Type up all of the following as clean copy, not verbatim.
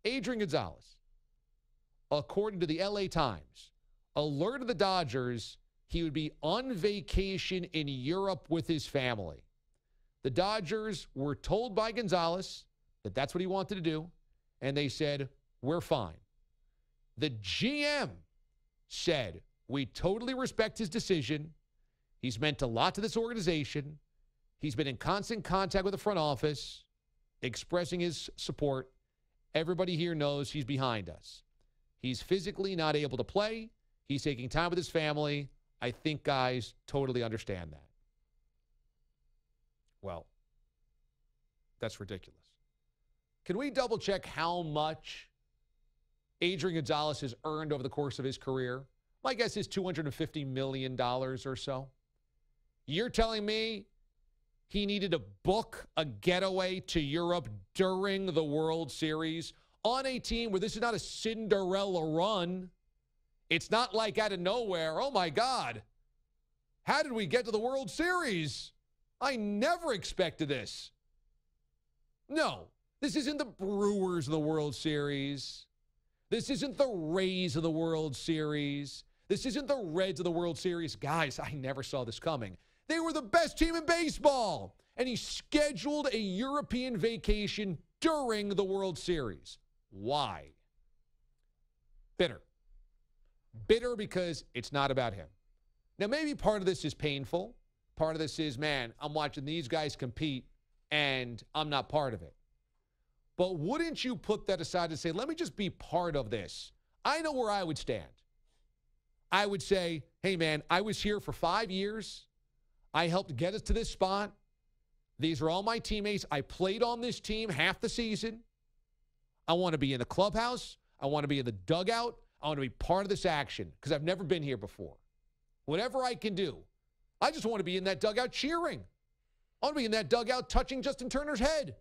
Adrian Gonzalez, according to the LA Times, alerted the Dodgers he would be on vacation in Europe with his family. The Dodgers were told by Gonzalez that that's what he wanted to do, and they said, we're fine. The GM said, we totally respect his decision. He's meant a lot to this organization. He's been in constant contact with the front office, expressing his support. Everybody here knows he's behind us. He's physically not able to play. He's taking time with his family. I think guys totally understand that. Well, that's ridiculous. Can we double check how much Adrian Gonzalez has earned over the course of his career? My guess is $250 million or so. You're telling me he needed to book a getaway to Europe during the World Series on a team where this is not a Cinderella run. It's not like out of nowhere, oh my God, how did we get to the World Series? I never expected this. No, this isn't the Brewers of the World Series. This isn't the Rays of the World Series. This isn't the Reds of the World Series. Guys, I never saw this coming. They were the best team in baseball. And he scheduled a European vacation during the World Series. Why? Bitter. Bitter because it's not about him. Now, maybe part of this is painful. Part of this is, man, I'm watching these guys compete, and I'm not part of it. But wouldn't you put that aside and say, let me just be part of this? I know where I would stand. I would say, hey, man, I was here for 5 years. I helped get us to this spot. These are all my teammates. I played on this team half the season. I want to be in the clubhouse. I want to be in the dugout. I want to be part of this action because I've never been here before. Whatever I can do. I just want to be in that dugout cheering. I want to be in that dugout touching Justin Turner's head.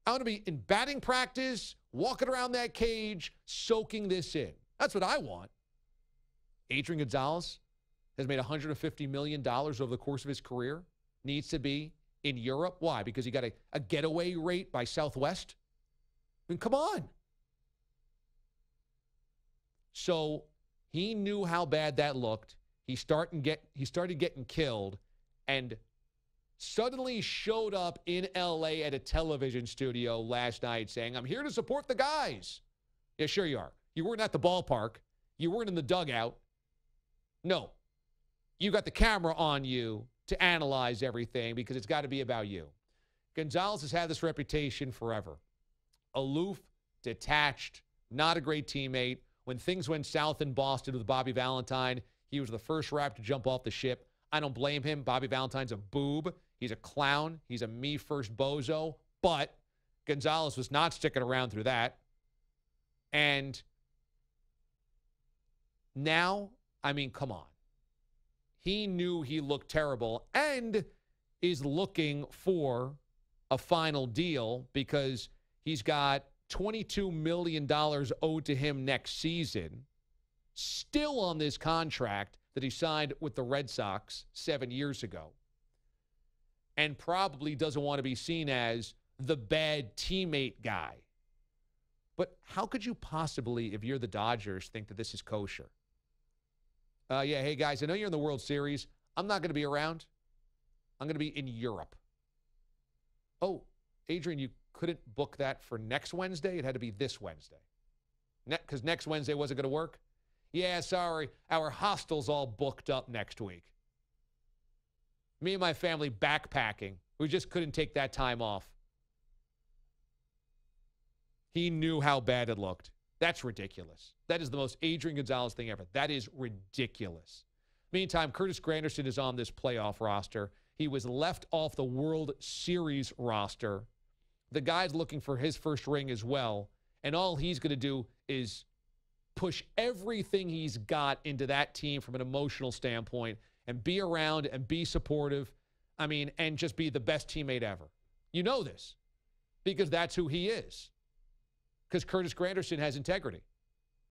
I want to be in batting practice, walking around that cage, soaking this in. That's what I want. Adrian Gonzalez has made $150 million over the course of his career. Needs to be in Europe. Why? Because he got a getaway rate by Southwest? I mean, come on. So he knew how bad that looked. He started getting killed and suddenly showed up in L.A. at a television studio last night saying, I'm here to support the guys. Yeah, sure you are. You weren't at the ballpark. You weren't in the dugout. No. You got the camera on you to analyze everything because it's got to be about you. Gonzalez has had this reputation forever. Aloof, detached, not a great teammate. When things went south in Boston with Bobby Valentine, he was the first rap to jump off the ship. I don't blame him. Bobby Valentine's a boob. He's a clown. He's a me-first bozo. But Gonzalez was not sticking around through that. And now, I mean, come on. He knew he looked terrible and is looking for a final deal because he's got $22 million owed to him next season, still on this contract that he signed with the Red Sox 7 years ago, and probably doesn't want to be seen as the bad teammate guy. But how could you possibly, if you're the Dodgers, think that this is kosher? Yeah, hey, guys, I know you're in the World Series. I'm not going to be around. I'm going to be in Europe. Oh, Adrian, you couldn't book that for next Wednesday? It had to be this Wednesday. Because next Wednesday wasn't going to work? Yeah, sorry. Our hostel's all booked up next week. Me and my family backpacking. We just couldn't take that time off. He knew how bad it looked. That's ridiculous. That is the most Adrian Gonzalez thing ever. That is ridiculous. Meantime, Curtis Granderson is on this playoff roster. He was left off the World Series roster. The guy's looking for his first ring as well. And all he's going to do is push everything he's got into that team from an emotional standpoint and be around and be supportive. I mean, and just be the best teammate ever. You know this because that's who he is. Because Curtis Granderson has integrity.